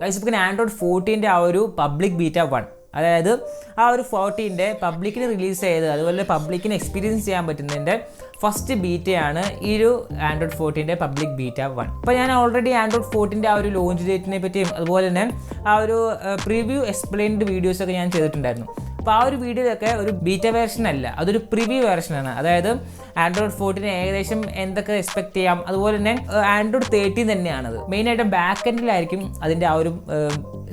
Guys ഇപ്പോൾ Android 14 ആ ഒരു പബ്ലിക് ബീറ്റ 1, അതായത് ആ ഒരു 14 പബ്ലിക്കിന് റിലീസ് ചെയ്ത് അതുപോലെ പബ്ലിക്കിന് എക്സ്പീരിയൻസ് ചെയ്യാൻ പറ്റുന്നതിൻ്റെ ഫസ്റ്റ് ബീറ്റയാണ് ഈ ഒരു ആൻഡ്രോയിഡ് 14 പബ്ലിക് ബീറ്റ 1. അപ്പോൾ ഞാൻ ഓൾറെഡി ആൻഡ്രോയിഡ് 14 ആ ഒരു ലോഞ്ച് ഡേറ്റിനെ പറ്റിയും അതുപോലെ തന്നെ ആ ഒരു പ്രിവ്യൂ എക്സ്പ്ലെയിൻഡ് വീഡിയോസൊക്കെ ഞാൻ ചെയ്തിട്ടുണ്ടായിരുന്നു. അപ്പോൾ ആ ഒരു വീഡിയോയിലൊക്കെ ഒരു ബീറ്റ വേർഷൻ അല്ല, അതൊരു പ്രിവ്യൂ വേർഷനാണ്. അതായത് ആൻഡ്രോയിഡ് 14 ഏകദേശം എന്തൊക്കെ എക്സ്പെക്ട് ചെയ്യാം, അതുപോലെ തന്നെ ആൻഡ്രോയിഡ് 13 തന്നെയാണത്. മെയിനായിട്ട് ബാക്ക് എൻഡിലായിരിക്കും അതിൻ്റെ ആ ഒരു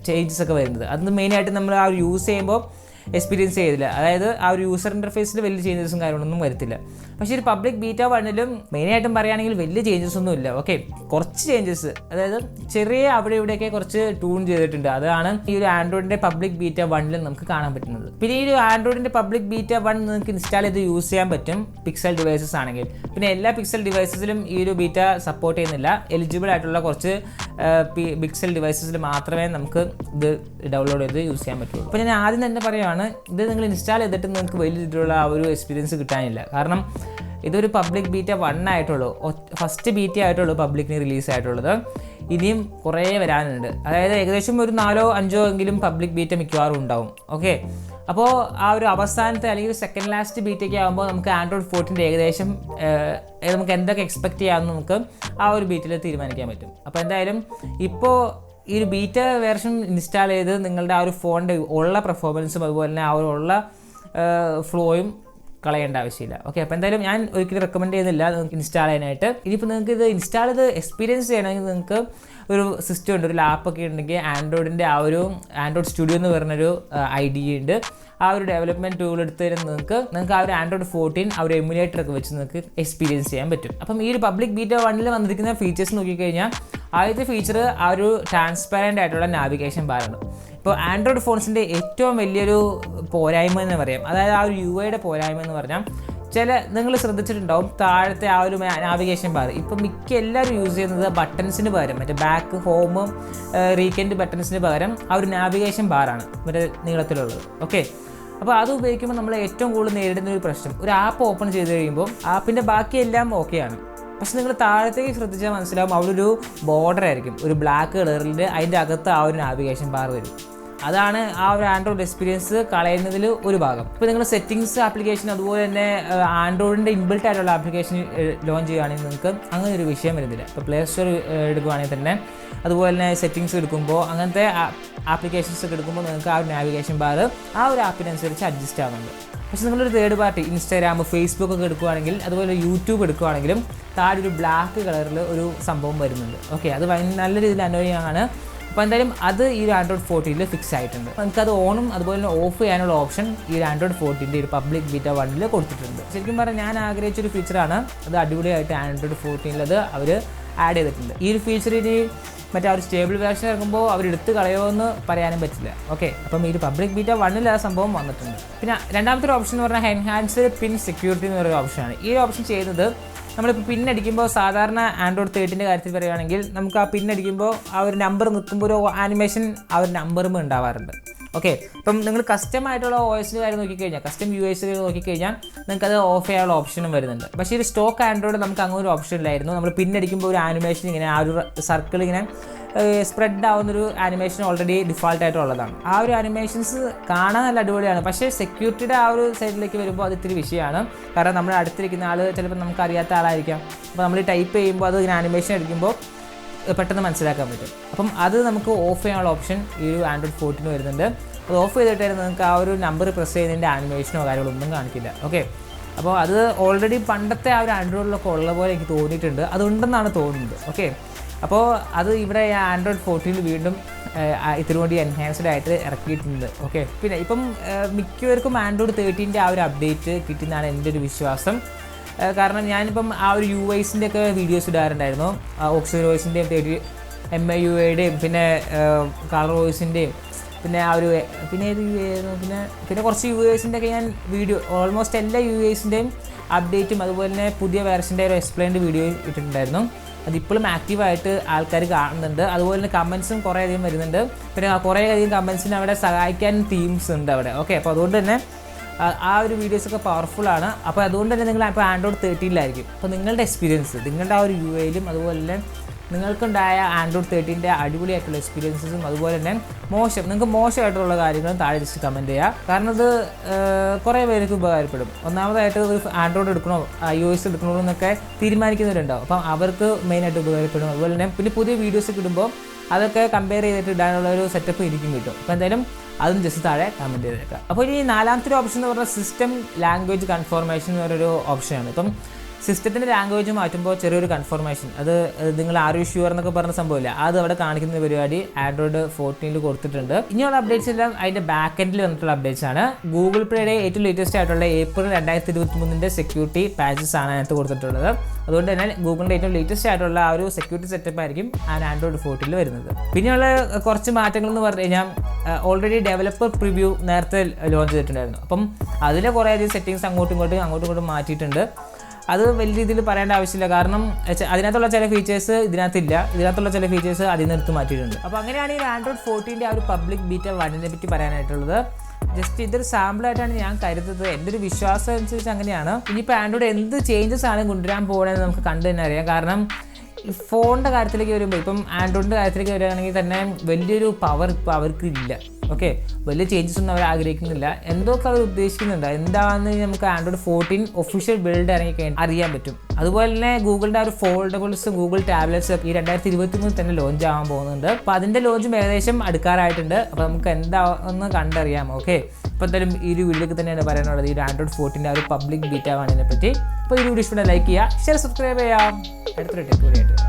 ചേഞ്ചസ് ഒക്കെ വരുന്നത്. അത് മെയിനായിട്ട് നമ്മൾ ആ ഒരു യൂസ് ചെയ്യുമ്പോൾ എക്സ്പീരിയൻസ് ചെയ്തില്ല, അതായത് ആ ഒരു യൂസർ ഇൻ്റർഫേസിൽ വലിയ ചേഞ്ചസും കാര്യങ്ങളൊന്നും വരത്തില്ല. പക്ഷേ ഒരു പബ്ലിക് ബീറ്റ 1ലും മെയിനായിട്ടും പറയുകയാണെങ്കിൽ വലിയ ചേഞ്ചസ് ഒന്നും ഇല്ല. ഓക്കെ, കുറച്ച് ചേഞ്ചസ്, അതായത് ചെറിയ അവിടെ ഇവിടെയൊക്കെ കുറച്ച് ട്യൂൺ ചെയ്തിട്ടുണ്ട്. അതാണ് ഈ ഒരു ആൻഡ്രോയിഡിൻ്റെ പബ്ലിക് ബീറ്റ 1ലും നമുക്ക് കാണാൻ പറ്റുന്നത്. പിന്നെ ഈ ഒരു ആൻഡ്രോയിഡിൻ്റെ പബ്ലിക് ബീറ്റ 1 നിങ്ങൾക്ക് ഇൻസ്റ്റാൾ ചെയ്ത് യൂസ് ചെയ്യാൻ പറ്റും പിക്സൽ ഡിവൈസസ് ആണെങ്കിൽ. പിന്നെ എല്ലാ പിക്സൽ ഡിവൈസസിലും ഈ ഒരു ബീറ്റ സപ്പോർട്ട് ചെയ്യുന്നില്ല. എലിജിബിൾ ആയിട്ടുള്ള കുറച്ച് പിക്സൽ ഡിവൈസസിൽ മാത്രമേ നമുക്ക് ഇത് ഡൗൺലോഡ് ചെയ്ത് യൂസ് ചെയ്യാൻ പറ്റുള്ളൂ. അപ്പോൾ ഞാൻ ആദ്യം തന്നെ പറയുകയാണ്, ഇത് നിങ്ങൾ ഇൻസ്റ്റാൾ ചെയ്തിട്ട് നിങ്ങൾക്ക് വലിയ രീതിയിലുള്ള ആ ഒരു എക്സ്പീരിയൻസ് കിട്ടാനില്ല. കാരണം ഇതൊരു പബ്ലിക് ബീറ്റ 1 ആയിട്ടുള്ളൂ, ഫസ്റ്റ് ബീറ്റ ആയിട്ടുള്ളൂ പബ്ലിക്കിന് റിലീസ് ആയിട്ടുള്ളത്. ഇനിയും കുറേ വരാനുണ്ട്. അതായത് ഏകദേശം ഒരു 4-5 എങ്കിലും പബ്ലിക് ബീറ്റ മിക്കവാറും ഉണ്ടാവും. ഓക്കെ, അപ്പോൾ ആ ഒരു അവസാനത്തെ അല്ലെങ്കിൽ സെക്കൻഡ് ലാസ്റ്റ് ബീറ്റയ്ക്ക് ആകുമ്പോൾ നമുക്ക് ആൻഡ്രോയിഡ് 14 ഏകദേശം നമുക്ക് എന്തൊക്കെ എക്സ്പെക്റ്റ് ചെയ്യാമെന്ന് നമുക്ക് ആ ഒരു ബീറ്റിൽ തീരുമാനിക്കാൻ പറ്റും. അപ്പോൾ എന്തായാലും ഇപ്പോൾ ഈ ഒരു ബീറ്റ വേർഷൻ ഇൻസ്റ്റാൾ ചെയ്ത് നിങ്ങളുടെ ആ ഒരു ഫോണിൻ്റെ ഉള്ള പെർഫോമൻസും അതുപോലെ തന്നെ ആ ഒരു ഉള്ള ഫ്ലോയും കളയേണ്ട ആവശ്യമില്ല. ഓക്കെ, അപ്പോൾ എന്തായാലും ഞാൻ ഒരിക്കലും റെക്കമെൻഡ് ചെയ്യുന്നില്ല നിങ്ങൾക്ക് ഇൻസ്റ്റാൾ ചെയ്യാനായിട്ട്. ഇനിയിപ്പോൾ നിങ്ങൾക്ക് ഇത് ഇൻസ്റ്റാൾ ചെയ്ത് എക്സ്പീരിയൻസ് ചെയ്യണമെങ്കിൽ നിങ്ങൾക്ക് ഒരു സിസ്റ്റം ഉണ്ട്, ഒരു ലാപ്പൊക്കെ ഉണ്ടെങ്കിൽ ആൻഡ്രോയിഡിൻ്റെ ആ ഒരു ആൻഡ്രോയിഡ് സ്റ്റുഡിയോ എന്ന് പറഞ്ഞൊരു IDE ഉണ്ട്. ആ ഒരു ഡെവലപ്മെൻറ്റ് ടൂൾ എടുത്ത് നിങ്ങൾക്ക് ആ ഒരു ആൻഡ്രോയിഡ് 14 ആ ഒരു എമുലേറ്ററൊക്കെ വെച്ച് നിങ്ങൾക്ക് എക്സ്പീരിയൻസ് ചെയ്യാൻ പറ്റും. അപ്പം ഈ ഒരു പബ്ലിക് ബീറ്റ 1ൽ വന്നിരിക്കുന്ന ഫീച്ചേഴ്സ് നോക്കിക്കഴിഞ്ഞാൽ ആദ്യത്തെ ഫീച്ചർ ആ ഒരു ട്രാൻസ്പാരൻ്റ് ആയിട്ടുള്ള നാവിഗേഷൻ ബാറാണ്. ഇപ്പോൾ ആൻഡ്രോയിഡ് ഫോൺസിൻ്റെ ഏറ്റവും വലിയൊരു പോരായ്മ എന്ന് പറയാം, അതായത് ആ ഒരു UI പോരായ്മ എന്ന് പറഞ്ഞാൽ നിങ്ങൾ ശ്രദ്ധിച്ചിട്ടുണ്ടാവും താഴത്തെ ആ ഒരു നാവിഗേഷൻ ബാർ ഇപ്പം മിക്ക എല്ലാവരും യൂസ് ചെയ്യുന്നത് ബട്ടൺസിന് പകരം മറ്റേ ബാക്ക്, ഹോം, റീകെൻഡ് ബട്ടൺസിന് പകരം ആ ഒരു നാവിഗേഷൻ ബാറാണ് മറ്റേ നീളത്തിലുള്ളത്. ഓക്കെ, അപ്പോൾ അത് ഉപയോഗിക്കുമ്പോൾ നമ്മൾ ഏറ്റവും കൂടുതൽ നേരിടുന്ന ഒരു പ്രശ്നം, ഒരു ആപ്പ് ഓപ്പൺ ചെയ്ത് കഴിയുമ്പോൾ ആപ്പിൻ്റെ ബാക്കിയെല്ലാം ഓക്കെയാണ്, പക്ഷെ നിങ്ങൾ താഴത്തേക്ക് ശ്രദ്ധിച്ചാൽ മനസ്സിലാവും അവിടെ ഒരു ബോർഡർ ആയിരിക്കും, ഒരു ബ്ലാക്ക് കളറിൽ അതിൻ്റെ അകത്ത് ആ ഒരു നാവിഗേഷൻ ബാർ വരും. അതാണ് ആ ഒരു ആൻഡ്രോയിഡ് എക്സ്പീരിയൻസ് കളയുന്നതിൽ ഒരു ഭാഗം. ഇപ്പോൾ നിങ്ങൾ സെറ്റിങ്സ് ആപ്ലിക്കേഷൻ അതുപോലെ തന്നെ ആൻഡ്രോയിഡിൻ്റെ ഇൻബിൽട്ട് ആയിട്ടുള്ള ആപ്ലിക്കേഷൻ ലോഞ്ച് ചെയ്യുകയാണെങ്കിൽ നിങ്ങൾക്ക് അങ്ങനെ ഒരു വിഷയം വരുന്നില്ല. ഇപ്പോൾ പ്ലേ സ്റ്റോർ എടുക്കുകയാണെങ്കിൽ തന്നെ അതുപോലെ തന്നെ സെറ്റിങ്സ് എടുക്കുമ്പോൾ അങ്ങനത്തെ ആപ്ലിക്കേഷൻസ് ഒക്കെ എടുക്കുമ്പോൾ നിങ്ങൾക്ക് ആ ഒരു നാവിഗേഷൻ ബാർ ആ ഒരു ആപ്പിനനുസരിച്ച് അഡ്ജസ്റ്റ് ആവുന്നുണ്ട്. പക്ഷേ നിങ്ങളൊരു തേർഡ് പാർട്ടി ഇൻസ്റ്റാഗ്രാം, ഫേസ്ബുക്ക് ഒക്കെ എടുക്കുകയാണെങ്കിൽ അതുപോലെ യൂട്യൂബ് എടുക്കുകയാണെങ്കിലും താഴെ ഒരു ബ്ലാക്ക് കളറിൽ ഒരു സംഭവം വരുന്നുണ്ട്. ഓക്കെ, അത് നല്ല രീതിയിൽ അനോയിങ്ങാണ്. അപ്പോൾ എന്തായാലും അത് ഈ ഒരു ആൻഡ്രോയിഡ് 14 ഫിക്സ് ആയിട്ടുണ്ട്. നമുക്കത് ഓണും അതുപോലെ തന്നെ ഓഫ് ചെയ്യാനുള്ള ഓപ്ഷൻ ഈ ഒരു ആൻഡ്രോയിഡ് 14 ഒരു പബ്ലിക് ബീറ്റ 1 കൊടുത്തിട്ടുണ്ട്. ശരിക്കും പറഞ്ഞാൽ ഞാൻ ആഗ്രഹിച്ചൊരു ഫീച്ചറാണ് അത്. അടിപൊളിയായിട്ട് ആൻഡ്രോയിഡ് 14 അത് അവർ ആഡ് ചെയ്തിട്ടുണ്ട്. ഈ ഒരു ഫീച്ചർ ഇനി മറ്റേ ആ ഒരു സ്റ്റേബിൾ വേർഷൻ ഇറങ്ങുമ്പോൾ അവരെടുത്ത് കളയുമോ എന്ന് പറയാനും പറ്റില്ല. ഓക്കെ, അപ്പം ഈ ഒരു പബ്ലിക് ബീറ്റ 1 ആ സംഭവം വന്നിട്ടുണ്ട്. പിന്നെ രണ്ടാമത്തെ ഒരു ഓപ്ഷൻ എന്ന് പറഞ്ഞാൽ എൻഹാൻസ്ഡ് പിൻ സെക്യൂരിറ്റി എന്ന് പറയുന്ന ഓപ്ഷനാണ്. ഈ ഒരു ഓപ്ഷൻ ചെയ്യുന്നത് നമ്മളിപ്പോൾ പിന്നടിക്കുമ്പോൾ സാധാരണ ആൻഡ്രോയിഡ് 13 കാര്യത്തിൽ പറയുകയാണെങ്കിൽ നമുക്ക് ആ പിന്നടിക്കുമ്പോൾ ആ ഒരു നമ്പർ നിൽക്കുമ്പോൾ ഒരു ആനിമേഷൻ ആ ഒരു നമ്പറും ഉണ്ടാവാറുണ്ട്. ഓക്കെ, ഇപ്പം നിങ്ങൾ കസ്റ്റമായിട്ടുള്ള OSൻ്റെ കാര്യം നോക്കിക്കഴിഞ്ഞാൽ, കസ്റ്റം UIs നോക്കിക്കഴിഞ്ഞാൽ നിങ്ങൾക്കത് ഓഫ് ചെയ്യാനുള്ള ഓപ്ഷനും വരുന്നുണ്ട്. പക്ഷേ ഈ സ്റ്റോക്ക് ആൻഡ്രോയിഡ് നമുക്ക് അങ്ങനെ ഒരു ഓപ്ഷൻ ഇല്ലായിരുന്നു. നമ്മൾ പിന്നടിക്കുമ്പോൾ ഒരു ആനിമേഷൻ ഇങ്ങനെ ആ ഒരു സർക്കിൾ ഇങ്ങനെ സ്പ്രെഡ് ആവുന്നൊരു ആനിമേഷൻ ഓൾറെഡി ഡിഫോൾട്ടായിട്ടുള്ളതാണ്. ആ ഒരു ആനിമേഷൻസ് കാണാൻ നല്ല അടിപൊളിയാണ്. പക്ഷേ സെക്യൂരിറ്റിയുടെ ആ ഒരു സൈഡിലേക്ക് വരുമ്പോൾ അത് ഇത്തിരി വിഷയമാണ്. കാരണം നമ്മുടെ അടുത്തിരിക്കുന്ന ആൾ ചിലപ്പോൾ നമുക്ക് അറിയാത്ത ആളായിരിക്കാം. അപ്പോൾ നമ്മൾ ടൈപ്പ് ചെയ്യുമ്പോൾ അത് ഇങ്ങനെ ആനിമേഷൻ അടിക്കുമ്പോൾ പെട്ടെന്ന് മനസ്സിലാക്കാൻ പറ്റും. അപ്പം അത് നമുക്ക് ഓഫ് ചെയ്യാനുള്ള ഓപ്ഷൻ ഈ ഒരു ആൻഡ്രോയിഡ് 14 വരുന്നുണ്ട്. അത് ഓഫ് ചെയ്തിട്ടായിരുന്നു നിങ്ങൾക്ക് ആ ഒരു നമ്പർ പ്രസ് ചെയ്യുന്നതിൻ്റെ ആനിമേഷനോ കാര്യങ്ങളൊന്നും കാണിക്കില്ല. ഓക്കെ, അപ്പോൾ അത് ഓൾറെഡി പണ്ടത്തെ ആ ഒരു ആൻഡ്രോയിഡിലൊക്കെ ഉള്ള പോലെ എനിക്ക് തോന്നിയിട്ടുണ്ട്, അതുണ്ടെന്നാണ് തോന്നുന്നത്. ഓക്കെ, അപ്പോൾ അത് ഇവിടെ ആൻഡ്രോയിഡ് 14 വീണ്ടും ഇത്തിരി എൻഹാൻസ്ഡ് ആയിട്ട് ഇറക്കിയിട്ടുണ്ട്. ഓക്കെ, പിന്നെ ഇപ്പം മിക്കവർക്കും ആൻഡ്രോയിഡ് 13 ആ ഒരു അപ്ഡേറ്റ് കിട്ടുന്നതാണ് എൻ്റെ ഒരു വിശ്വാസം. കാരണം ഞാനിപ്പം ആ ഒരു UIസിൻ്റെ ഒക്കെ വീഡിയോസ് ഇടാറുണ്ടായിരുന്നു, ഓക്സിജൻ വോയിസിൻ്റെയും MIUIയുടെയും പിന്നെ കളർ വോയിസിൻ്റെയും പിന്നെ ആ ഒരു പിന്നെ കുറച്ച് UIസിൻ്റെ ഒക്കെ ഞാൻ വീഡിയോ ഓൾമോസ്റ്റ് എല്ലാ UIസിൻ്റെയും അപ്ഡേറ്റും അതുപോലെ തന്നെ പുതിയ വേർഷൻ്റെ ഒരു എക്സ്പ്ലെയിൻഡ് വീഡിയോ ഇട്ടിട്ടുണ്ടായിരുന്നു. അതിപ്പോഴും ആക്റ്റീവായിട്ട് ആൾക്കാർ കാണുന്നുണ്ട്. അതുപോലെ തന്നെ കമൻസും കുറേ അധികം വരുന്നുണ്ട്. പിന്നെ കുറേ അധികം കമൻസിന് അവിടെ സഹായിക്കാൻ തീംസ് ഉണ്ട് അവിടെ. ഓക്കെ, അപ്പോൾ അതുകൊണ്ട് തന്നെ ആ ഒരു വീഡിയോസൊക്കെ പവർഫുള്ളാണ്. അപ്പോൾ അതുകൊണ്ട് തന്നെ നിങ്ങൾ ഇപ്പോൾ ആൻഡ്രോയിഡ് 13 അപ്പോൾ നിങ്ങളുടെ എക്സ്പീരിയൻസ് നിങ്ങളുടെ ആ ഒരു UIയിലും അതുപോലെ തന്നെ നിങ്ങൾക്കുണ്ടായ ആൻഡ്രോയിഡ് 13ൻ്റെ അടിപൊളിയായിട്ടുള്ള എക്സ്പീരിയൻസസും അതുപോലെ തന്നെ നിങ്ങൾക്ക് മോശമായിട്ടുള്ള കാര്യങ്ങളും താഴെ ജസ്റ്റ് കമൻറ്റ് ചെയ്യുക. കാരണം ഇത് കുറേ പേർക്ക് ഉപകാരപ്പെടും. ഒന്നാമതായിട്ട് ഒരു ആൻഡ്രോയിഡ് എടുക്കണോ iOS എടുക്കണോ എന്നൊക്കെ തീരുമാനിക്കുന്നവരുണ്ടാവും. അപ്പം അവർക്ക് മെയിനായിട്ട് ഉപകാരപ്പെടും. അതുപോലെ തന്നെ പിന്നെ പുതിയ വീഡിയോസ് ഇടുമ്പോൾ അതൊക്കെ കമ്പയർ ചെയ്തിട്ട് ഇടാനുള്ള ഒരു സെറ്റപ്പ് എനിക്കും കിട്ടും. അപ്പോൾ എന്തായാലും അതും ജസ്റ്റ് താഴെ കമൻറ്റ് ചെയ്തേക്കാം. അപ്പോൾ ഇനി നാലാമത്തെ ഒരു ഓപ്ഷൻ എന്ന് പറഞ്ഞാൽ സിസ്റ്റം ലാംഗ്വേജ് കൺഫർമേഷൻ എന്ന് പറയുന്നൊരു ഓപ്ഷനാണ്. ഇപ്പം സിസ്റ്റത്തിൻ്റെ ലാംഗ്വേജ് മാറ്റുമ്പോൾ ചെറിയൊരു കൺഫർമേഷൻ, അത് നിങ്ങൾ ഷുവർ എന്നൊക്കെ പറഞ്ഞ സംഭവമില്ല, അത് അവിടെ കാണിക്കുന്ന പരിപാടി ആൻഡ്രോയിഡ് 14 കൊടുത്തിട്ടുണ്ട്. ഇനിയുള്ള അപ്ഡേറ്റ്സ് എല്ലാം അതിൻ്റെ ബാക്ക് എൻഡിൽ വന്നിട്ടുള്ള അപ്ഡേറ്റ്സ് ആണ്. ഗൂഗിൾ പ്ലേയുടെ ഏറ്റവും ലേറ്റസ്റ്റ് ആയിട്ടുള്ള ഏപ്രിൽ 2023 സെക്യൂരിറ്റി പാച്ചസ് ആണ് അതിനകത്ത് കൊടുത്തിട്ടുള്ളത്. അതുകൊണ്ട് തന്നെ ഗൂഗിളിൻ്റെ ഏറ്റവും ലേറ്റസ്റ്റ് ആയിട്ടുള്ള ആ ഒരു സെക്യൂരിറ്റി സെറ്റപ്പ് ആയിരിക്കും ആൻഡ്രോയിഡ് 14 വരുന്നത്. പിന്നെയുള്ള കുറച്ച് മാറ്റങ്ങൾ എന്ന് പറഞ്ഞു കഴിഞ്ഞാൽ ഓൾറെഡി ഡെവലപ്പർ പ്രിവ്യൂ നേരത്തെ ലോഞ്ച് ചെയ്തിട്ടുണ്ടായിരുന്നു. അപ്പം അതിലെ കുറേയധികം സെറ്റിങ്സ് അങ്ങോട്ടും ഇങ്ങോട്ടും മാറ്റിയിട്ടുണ്ട്. അത് വലിയ രീതിയിൽ പറയേണ്ട ആവശ്യമില്ല, കാരണം അതിനകത്തുള്ള ചില ഫീച്ചേഴ്സ് ഇതിനകത്തില്ല, ഇതിനകത്തുള്ള ചില ഫീച്ചേഴ്സ് അതിൽ നിന്ന് എടുത്ത് മാറ്റിയിട്ടുണ്ട്. അപ്പോൾ അങ്ങനെയാണ് ഈ ആൻഡ്രോയിഡ് 14ൻ്റെ ആ ഒരു പബ്ലിക് ബീറ്റ 1നെ പറ്റി പറയാനായിട്ടുള്ളത്. ജസ്റ്റ് ഇതൊരു സാമ്പിളായിട്ടാണ് ഞാൻ കരുതുന്നത്. എൻ്റെ ഒരു വിശ്വാസം അനുസരിച്ച് അങ്ങനെയാണ്. ഇനിയിപ്പോൾ ആൻഡ്രോയിഡ് എന്ത് ചേഞ്ചസ് ആണ് കൊണ്ടുവരാൻ പോകുന്നതെന്ന് നമുക്ക് കണ്ടു തന്നെ അറിയാം. കാരണം ഫോണിൻ്റെ കാര്യത്തിലേക്ക് വരുമ്പോൾ, ഇപ്പം ആൻഡ്രോയിഡിൻ്റെ കാര്യത്തിലേക്ക് വരികയാണെങ്കിൽ തന്നെ വലിയൊരു പവർ ഇപ്പോൾ അവർക്ക് ഇല്ല. ഓക്കെ, വലിയ ചേഞ്ചസ് ഒന്നും അവർ ആഗ്രഹിക്കുന്നില്ല. എന്തൊക്കെ അവർ ഉദ്ദേശിക്കുന്നുണ്ട്, എന്താണെന്ന് നമുക്ക് ആൻഡ്രോയിഡ് 14 ഒഫീഷ്യൽ ബിൽഡ് ഇറങ്ങി അറിയാൻ പറ്റും. അതുപോലെ തന്നെ ഗൂഗിളിൻ്റെ ആ ഒരു ഫോൾഡബിൾസ്, ഗൂഗിൾ ടാബ്ലറ്റ്സ് ഈ 2023 തന്നെ ലോഞ്ച് ആവാൻ പോകുന്നുണ്ട്. അപ്പോൾ അതിൻ്റെ ലോഞ്ചും ഏകദേശം അടുക്കാറായിട്ടുണ്ട്. അപ്പോൾ നമുക്ക് എന്താണെന്ന് കണ്ടറിയാം. ഓക്കെ, അപ്പോൾ എന്തായാലും ഈ ഒരു വീഡിയോക്ക് തന്നെയാണ് പറയാനുള്ളത്, ഈ ആൻഡ്രോയിഡ് 14ൻ്റെ ആ ഒരു പബ്ലിക് ബീറ്റ 1നെ പറ്റി. അപ്പോൾ ഈ വീഡിയോ ഇഷ്ടപ്പെട്ട ലൈക്ക് ചെയ്യുക, ഷെയർ, സബ്സ്ക്രൈബ് ചെയ്യാം. അടുത്തൊരു ടെക് വീഡിയോ ആയിട്ട്